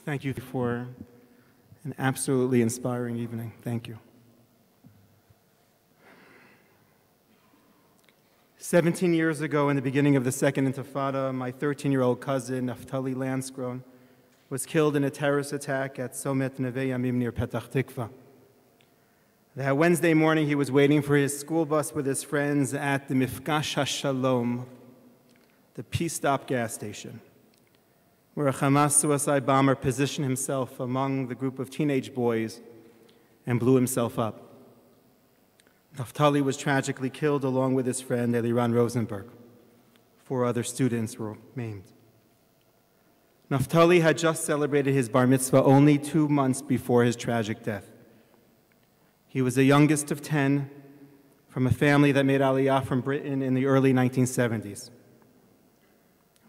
Thank you for an absolutely inspiring evening. Thank you. 17 years ago, in the beginning of the Second Intifada, my 13-year-old cousin, Naftali Landskron, was killed in a terrorist attack at Somet Neve Yamim near Petach Tikva. That Wednesday morning, he was waiting for his school bus with his friends at the Mifkash HaShalom, the Peace Stop gas station, where a Hamas suicide bomber positioned himself among the group of teenage boys and blew himself up. Naftali was tragically killed along with his friend Eliran Rosenberg. 4 other students were maimed. Naftali had just celebrated his bar mitzvah only 2 months before his tragic death. He was the youngest of 10 from a family that made Aliyah from Britain in the early 1970s.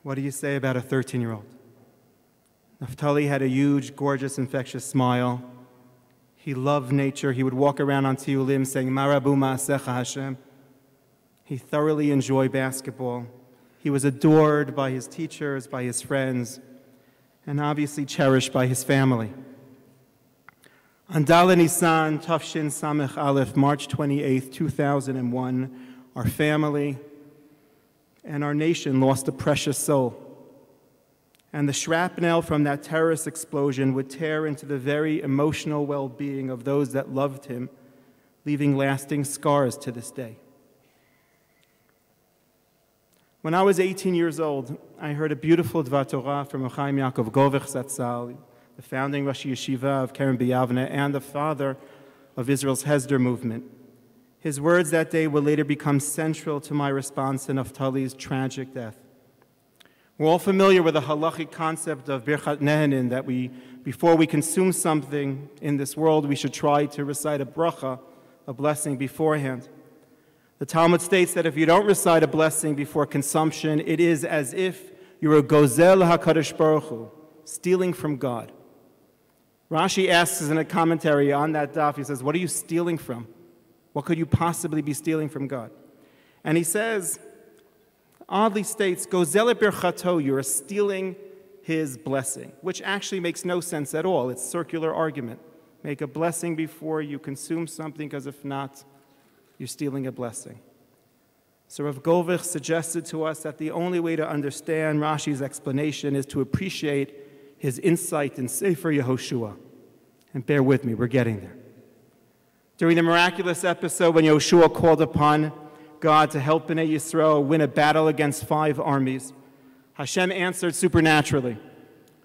What do you say about a 13-year-old? Naftali had a huge, gorgeous, infectious smile. He loved nature. He would walk around on Tiyulim saying, Marabu Ma'asecha Hashem. He thoroughly enjoyed basketball. He was adored by his teachers, by his friends, and obviously cherished by his family. On Daled Nisan, Tafshin Samech Aleph, March 28, 2001, our family and our nation lost a precious soul. And the shrapnel from that terrorist explosion would tear into the very emotional well-being of those that loved him, leaving lasting scars to this day. When I was 18 years old, I heard a beautiful Dvar Torah from Chaim Yaakov Govich Zatzal, the founding Rosh Yeshiva of Keren B'Yavne and the father of Israel's Hesder movement. His words that day would later become central to my response to Naftali's tragic death. We're all familiar with the halachic concept of Birchat Nehenin, that before we consume something in this world, we should try to recite a bracha, a blessing beforehand. The Talmud states that if you don't recite a blessing before consumption, it is as if you're a gozel HaKadosh Baruch Hu, stealing from God. Rashi asks in a commentary on that daf, he says, what are you stealing from? What could you possibly be stealing from God? And he says, oddly states, Gozel birchato, you're stealing his blessing, which actually makes no sense at all. It's a circular argument. Make a blessing before you consume something, because if not, you're stealing a blessing. So Rav Govich suggested to us that the only way to understand Rashi's explanation is to appreciate his insight in Sefer Yehoshua. And bear with me, we're getting there. During the miraculous episode when Yehoshua called upon God to help Bnei Yisrael win a battle against 5 armies, Hashem answered supernaturally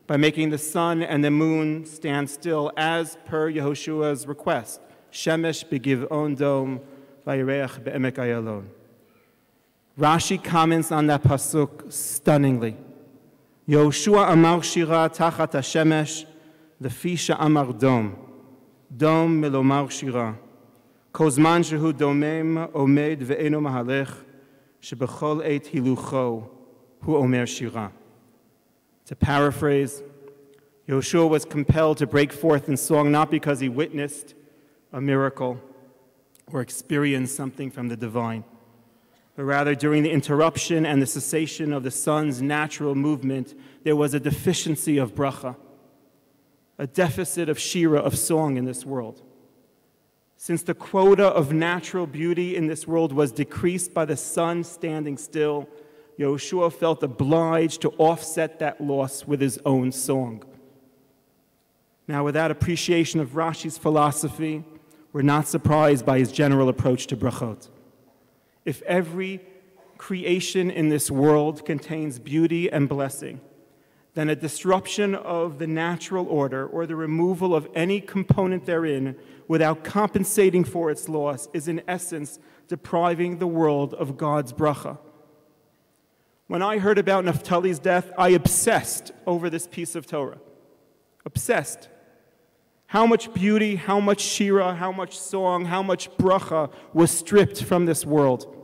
by making the sun and the moon stand still as per Yehoshua's request. Shemesh b'giv'on dom v'yireach be'emek ayalon. Rashi comments on that pasuk stunningly. Yehoshua amar shira tachat hashemesh lefi she'amar dom. Dom milomar shira. Kozman shehu domem omed ve'eno mahalech shebechol eit hilucho hu omer shira. To paraphrase, Yehoshua was compelled to break forth in song not because he witnessed a miracle or experienced something from the divine, but rather during the interruption and the cessation of the sun's natural movement, there was a deficiency of bracha, a deficit of shira, of song in this world. Since the quota of natural beauty in this world was decreased by the sun standing still, Yehoshua felt obliged to offset that loss with his own song. Now, without appreciation of Rashi's philosophy, we're not surprised by his general approach to brachot. If every creation in this world contains beauty and blessing, then a disruption of the natural order or the removal of any component therein without compensating for its loss is in essence depriving the world of God's bracha. When I heard about Naftali's death, I obsessed over this piece of Torah. Obsessed. How much beauty, how much shira, how much song, how much bracha was stripped from this world.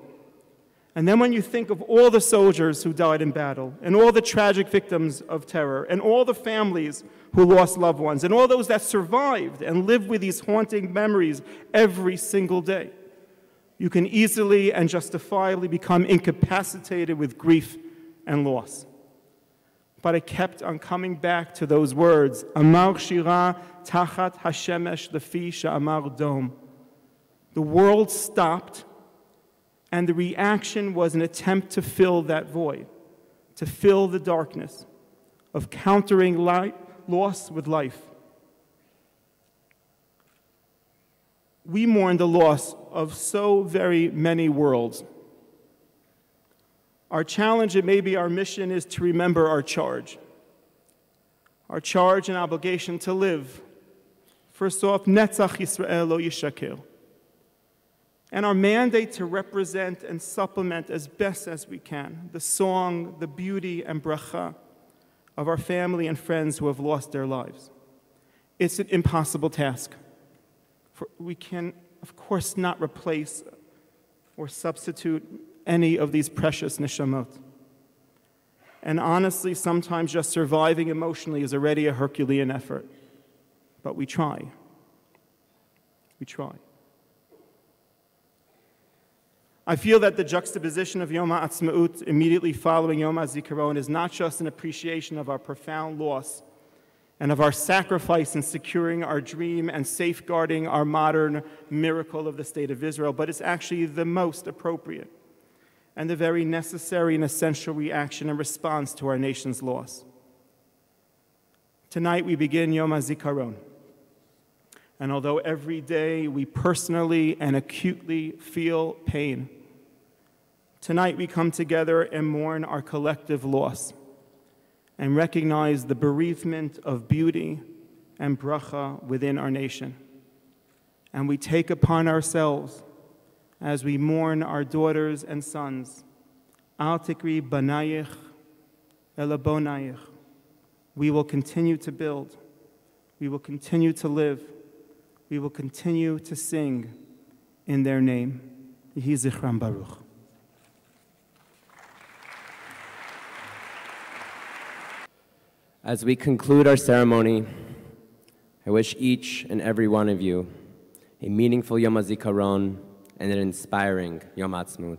And then when you think of all the soldiers who died in battle, and all the tragic victims of terror, and all the families who lost loved ones, and all those that survived and lived with these haunting memories every single day, you can easily and justifiably become incapacitated with grief and loss. But I kept on coming back to those words, Amar Shira Tachat Hashemesh Lefi Sha'amar Dom. The world stopped, and the reaction was an attempt to fill that void, to fill the darkness of countering loss with life. We mourn the loss of so very many worlds. Our challenge, and maybe our mission, is to remember our charge. Our charge and obligation to live. First off, Netzach Yisrael lo yishaker. And our mandate to represent and supplement as best as we can the song, the beauty, and bracha of our family and friends who have lost their lives. It's an impossible task. For we can, of course, not replace or substitute any of these precious neshamot. And honestly, sometimes just surviving emotionally is already a Herculean effort. But we try. We try. I feel that the juxtaposition of Yom HaAtzmaut immediately following Yom HaZikaron is not just an appreciation of our profound loss and of our sacrifice in securing our dream and safeguarding our modern miracle of the State of Israel, but it's actually the most appropriate and the very necessary and essential reaction and response to our nation's loss. Tonight we begin Yom HaZikaron. And although every day we personally and acutely feel pain, tonight we come together and mourn our collective loss and recognize the bereavement of beauty and bracha within our nation. And we take upon ourselves, as we mourn our daughters and sons, Al tikri banayich ela bonayich. We will continue to build. We will continue to live. We will continue to sing in their name. Yehi zichram baruch. As we conclude our ceremony, I wish each and every one of you a meaningful Yom HaZikaron and an inspiring Yom HaAtzmaut.